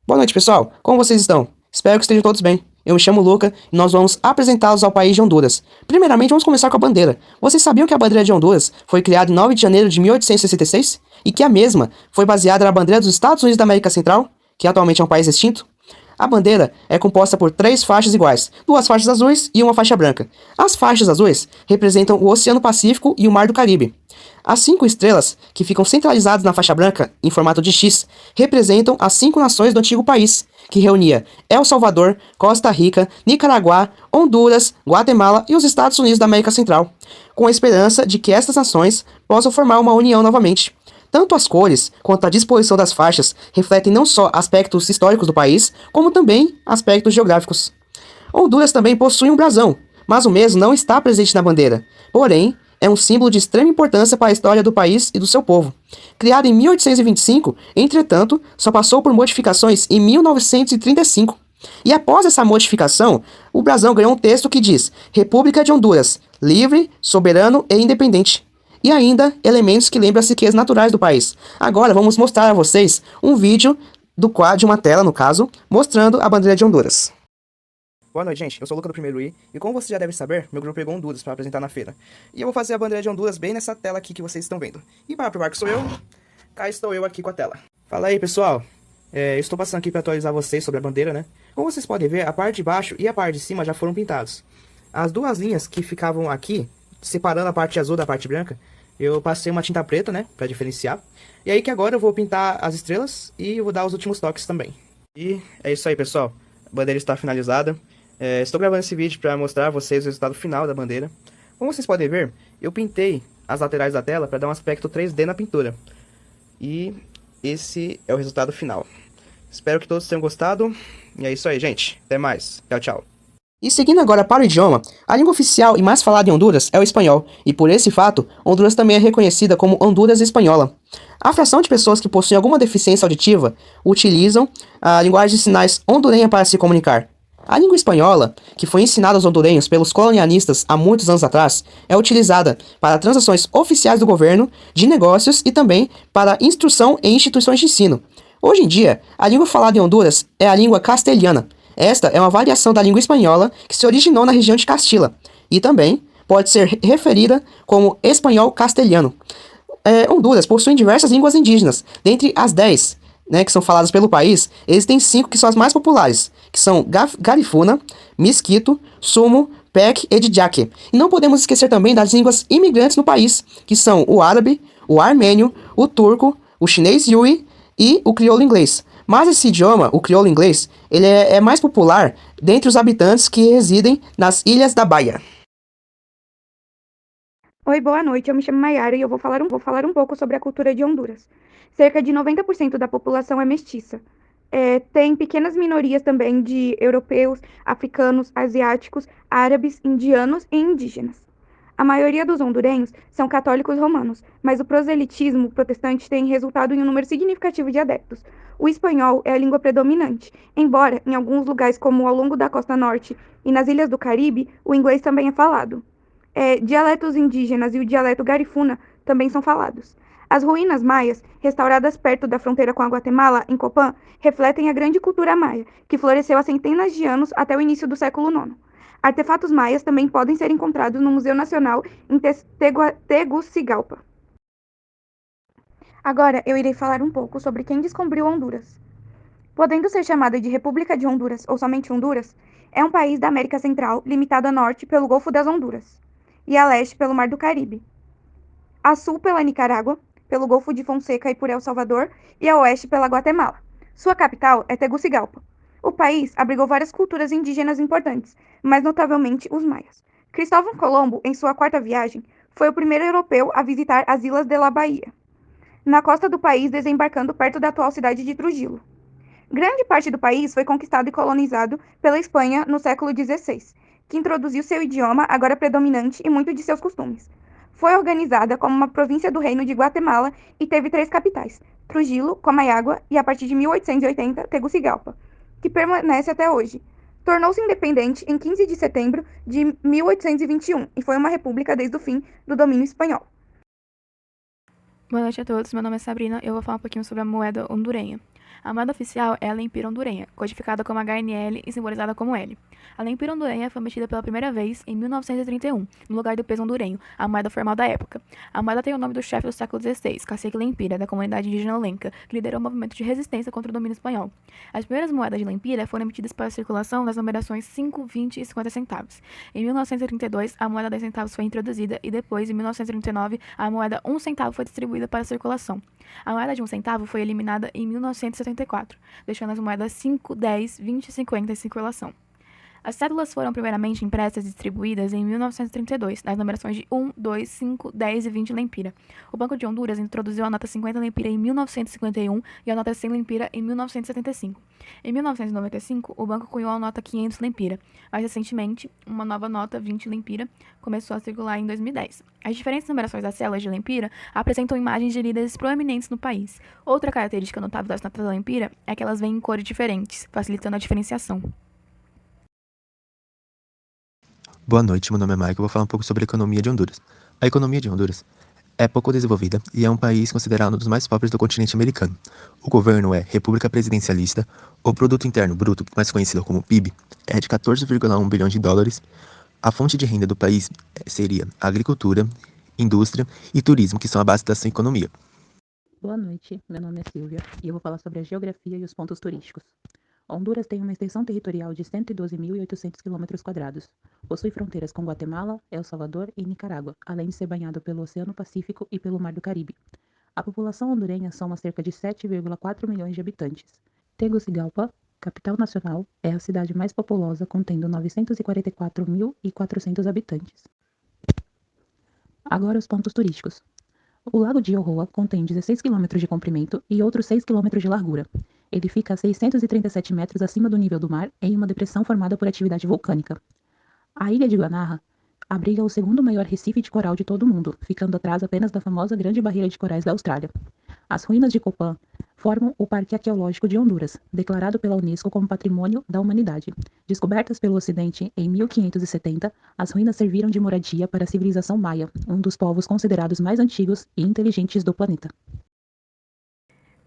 Boa noite, pessoal. Como vocês estão? Espero que estejam todos bem. Eu me chamo Luca e nós vamos apresentá-los ao país de Honduras. Primeiramente, vamos começar com a bandeira. Vocês sabiam que a bandeira de Honduras foi criada em 9 de janeiro de 1866? E que a mesma foi baseada na bandeira dos Estados Unidos da América Central, que atualmente é um país extinto? A bandeira é composta por 3 faixas iguais, 2 faixas azuis e uma faixa branca. As faixas azuis representam o Oceano Pacífico e o Mar do Caribe. As 5 estrelas, que ficam centralizadas na faixa branca, em formato de X, representam as 5 nações do antigo país, que reunia El Salvador, Costa Rica, Nicarágua, Honduras, Guatemala e os Estados Unidos da América Central, com a esperança de que estas nações possam formar uma união novamente. Tanto as cores quanto a disposição das faixas refletem não só aspectos históricos do país, como também aspectos geográficos. Honduras também possui um brasão, mas o mesmo não está presente na bandeira. Porém, é um símbolo de extrema importância para a história do país e do seu povo. Criado em 1825, entretanto, só passou por modificações em 1935. E após essa modificação, o brasão ganhou um texto que diz: República de Honduras, livre, soberano e independente. E ainda elementos que lembram as riquezas naturais do país. Agora vamos mostrar a vocês um vídeo de uma tela, no caso, mostrando a bandeira de Honduras. Boa noite, gente. Eu sou o Luca do Primeiro I, e como você já deve saber, meu grupo pegou Honduras para apresentar na feira. E eu vou fazer a bandeira de Honduras bem nessa tela aqui que vocês estão vendo. E para provar que sou eu, cá estou eu aqui com a tela. Fala aí, pessoal. Eu estou passando aqui para atualizar vocês sobre a bandeira, né? Como vocês podem ver, a parte de baixo e a parte de cima já foram pintados. As duas linhas que ficavam aqui, separando a parte azul da parte branca, eu passei uma tinta preta, né, para diferenciar. E aí que agora eu vou pintar as estrelas e eu vou dar os últimos toques também. E é isso aí, pessoal. A bandeira está finalizada. Estou gravando esse vídeo para mostrar a vocês o resultado final da bandeira. Como vocês podem ver, eu pintei as laterais da tela para dar um aspecto 3D na pintura. E esse é o resultado final. Espero que todos tenham gostado. E é isso aí, gente. Até mais. Tchau, tchau. E seguindo agora para o idioma, a língua oficial e mais falada em Honduras é o espanhol, e por esse fato, Honduras também é reconhecida como Honduras Espanhola. A fração de pessoas que possuem alguma deficiência auditiva utilizam a linguagem de sinais hondurenha para se comunicar. A língua espanhola, que foi ensinada aos hondurenhos pelos colonialistas há muitos anos atrás, é utilizada para transações oficiais do governo, de negócios e também para instrução em instituições de ensino. Hoje em dia, a língua falada em Honduras é a língua castelhana. Esta é uma variação da língua espanhola que se originou na região de Castila e também pode ser referida como espanhol castelhano. Honduras possui diversas línguas indígenas. Dentre as 10, né, que são faladas pelo país, existem 5 que são as mais populares, que são Garifuna, Miskito, Sumo, Pek e Djaque. E não podemos esquecer também das línguas imigrantes no país, que são o árabe, o armênio, o turco, o chinês yui e o crioulo inglês. Mas esse idioma, o crioulo inglês, ele é mais popular dentre os habitantes que residem nas Ilhas da Baía. Oi, boa noite. Eu me chamo Mayara e eu vou falar um pouco sobre a cultura de Honduras. Cerca de 90% da população é mestiça. Tem pequenas minorias também de europeus, africanos, asiáticos, árabes, indianos e indígenas. A maioria dos hondurenhos são católicos romanos, mas o proselitismo protestante tem resultado em um número significativo de adeptos. O espanhol é a língua predominante, embora em alguns lugares, como ao longo da costa norte e nas ilhas do Caribe, o inglês também é falado. Dialetos indígenas e o dialeto garifuna também são falados. As ruínas maias, restauradas perto da fronteira com a Guatemala, em Copán, refletem a grande cultura maia, que floresceu há centenas de anos até o início do século IX. Artefatos maias também podem ser encontrados no Museu Nacional em Tegucigalpa. Agora eu irei falar um pouco sobre quem descobriu Honduras. Podendo ser chamada de República de Honduras ou somente Honduras, é um país da América Central limitado a norte pelo Golfo das Honduras e a leste pelo Mar do Caribe, a sul pela Nicarágua, pelo Golfo de Fonseca e por El Salvador, e a oeste pela Guatemala. Sua capital é Tegucigalpa. O país abrigou várias culturas indígenas importantes, mais notavelmente os maias. Cristóvão Colombo, em sua 4ª viagem, foi o primeiro europeu a visitar as Ilhas de la Bahia, na costa do país, desembarcando perto da atual cidade de Trujillo. Grande parte do país foi conquistado e colonizado pela Espanha no século XVI, que introduziu seu idioma, agora predominante, e muito de seus costumes. Foi organizada como uma província do Reino de Guatemala e teve 3 capitais: Trujillo, Comayagua e, a partir de 1880, Tegucigalpa, que permanece até hoje. Tornou-se independente em 15 de setembro de 1821 e foi uma república desde o fim do domínio espanhol. Boa noite a todos, meu nome é Sabrina e eu vou falar um pouquinho sobre a moeda hondurenha. A moeda oficial é a lempira hondurenha, codificada como HNL e simbolizada como L. A lempira hondurenha foi emitida pela primeira vez em 1931, no lugar do peso hondurenho, a moeda formal da época. A moeda tem o nome do chefe do século XVI, Cacique Lempira, da comunidade indígena Lenca, que liderou o movimento de resistência contra o domínio espanhol. As primeiras moedas de lempira foram emitidas para a circulação nas numerações 5, 20 e 50 centavos. Em 1932, a moeda 10 centavos foi introduzida e depois, em 1939, a moeda 1 centavo foi distribuída para a circulação. A moeda de 1 centavo foi eliminada em 1974, deixando as moedas 5, 10, 20 e 50 em circulação. As cédulas foram primeiramente impressas e distribuídas em 1932, nas numerações de 1, 2, 5, 10 e 20 lempira. O Banco de Honduras introduziu a nota 50 lempira em 1951 e a nota 100 lempira em 1975. Em 1995, o banco cunhou a nota 500 lempira. Mais recentemente, uma nova nota 20 lempira começou a circular em 2010. As diferentes numerações das células de lempira apresentam imagens de líderes proeminentes no país. Outra característica notável das notas da lempira é que elas vêm em cores diferentes, facilitando a diferenciação. Boa noite, meu nome é Michael. Eu vou falar um pouco sobre a economia de Honduras. A economia de Honduras é pouco desenvolvida e é um país considerado um dos mais pobres do continente americano. O governo é república presidencialista, o produto interno bruto, mais conhecido como PIB, é de 14,1 bilhões de dólares. A fonte de renda do país seria a agricultura, indústria e turismo, que são a base da sua economia. Boa noite, meu nome é Silvia e eu vou falar sobre a geografia e os pontos turísticos. Honduras tem uma extensão territorial de 112.800 km². Possui fronteiras com Guatemala, El Salvador e Nicarágua, além de ser banhado pelo Oceano Pacífico e pelo Mar do Caribe. A população hondurenha soma cerca de 7,4 milhões de habitantes. Tegucigalpa, capital nacional, é a cidade mais populosa, contendo 944.400 habitantes. Agora os pontos turísticos. O Lago de Oroa contém 16 km de comprimento e outros 6 km de largura. Ele fica a 637 metros acima do nível do mar, em uma depressão formada por atividade vulcânica. A ilha de Guanarra abriga o segundo maior recife de coral de todo o mundo, ficando atrás apenas da famosa Grande Barreira de Corais da Austrália. As ruínas de Copán formam o Parque Arqueológico de Honduras, declarado pela Unesco como Patrimônio da Humanidade. Descobertas pelo Ocidente em 1570, as ruínas serviram de moradia para a civilização maia, um dos povos considerados mais antigos e inteligentes do planeta.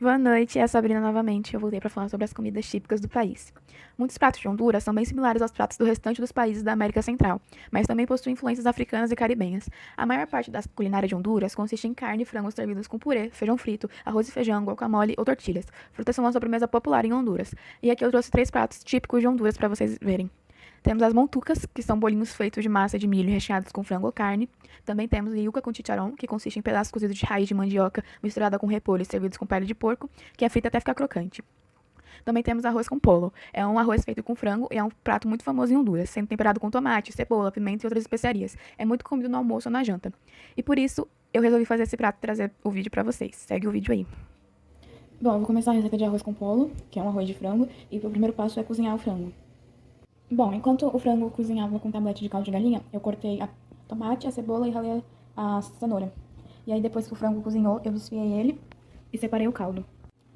Boa noite, é a Sabrina novamente. Eu voltei para falar sobre as comidas típicas do país. Muitos pratos de Honduras são bem similares aos pratos do restante dos países da América Central, mas também possuem influências africanas e caribenhas. A maior parte da culinária de Honduras consiste em carne e frango servidos com purê, feijão frito, arroz e feijão, guacamole ou tortilhas. Frutas são uma sobremesa popular em Honduras. E aqui eu trouxe 3 pratos típicos de Honduras para vocês verem. Temos as montucas, que são bolinhos feitos de massa de milho recheados com frango ou carne. Também temos o yuca com chicharrón, que consiste em pedaços cozidos de raiz de mandioca misturada com repolho e servidos com pele de porco, que é frita até ficar crocante. Também temos arroz com polo. É um arroz feito com frango e é um prato muito famoso em Honduras, sendo temperado com tomate, cebola, pimenta e outras especiarias. É muito comido no almoço ou na janta. E por isso, eu resolvi fazer esse prato e trazer o vídeo pra vocês. Segue o vídeo aí. Bom, eu vou começar a receita de arroz com polo, que é um arroz de frango, e o primeiro passo é cozinhar o frango. Bom, enquanto o frango cozinhava com tablete de caldo de galinha, eu cortei a tomate, a cebola e ralei a cenoura. E aí depois que o frango cozinhou, eu desfiei ele e separei o caldo.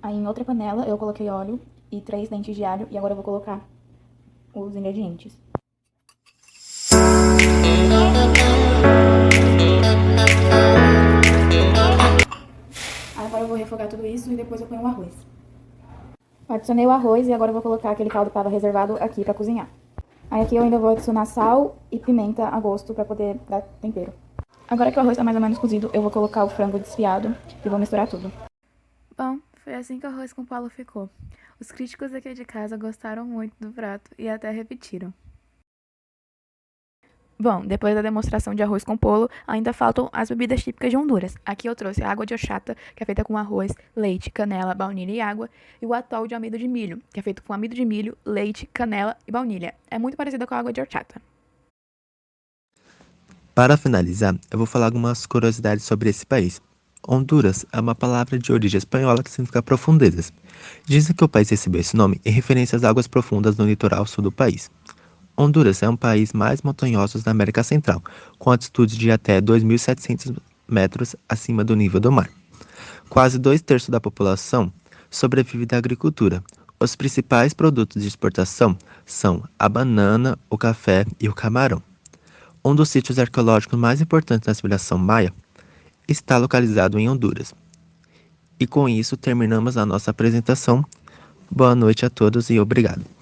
Aí em outra panela eu coloquei óleo e 3 dentes de alho e agora eu vou colocar os ingredientes. Agora eu vou refogar tudo isso e depois eu ponho o arroz. Adicionei o arroz e agora eu vou colocar aquele caldo que estava reservado aqui para cozinhar. Aí aqui eu ainda vou adicionar sal e pimenta a gosto para poder dar tempero. Agora que o arroz está mais ou menos cozido, eu vou colocar o frango desfiado e vou misturar tudo. Bom, foi assim que o arroz com polo ficou. Os críticos aqui de casa gostaram muito do prato e até repetiram. Bom, depois da demonstração de arroz com polo, ainda faltam as bebidas típicas de Honduras. Aqui eu trouxe a água de horchata, que é feita com arroz, leite, canela, baunilha e água, e o atol de amido de milho, que é feito com amido de milho, leite, canela e baunilha. É muito parecida com a água de horchata. Para finalizar, eu vou falar algumas curiosidades sobre esse país. Honduras é uma palavra de origem espanhola que significa profundezas. Dizem que o país recebeu esse nome em referência às águas profundas no litoral sul do país. Honduras é um país mais montanhoso da América Central, com altitude de até 2.700 metros acima do nível do mar. Quase 2/3 da população sobrevive da agricultura. Os principais produtos de exportação são a banana, o café e o camarão. Um dos sítios arqueológicos mais importantes da civilização maia está localizado em Honduras. E com isso terminamos a nossa apresentação Boa noite a todos e obrigado.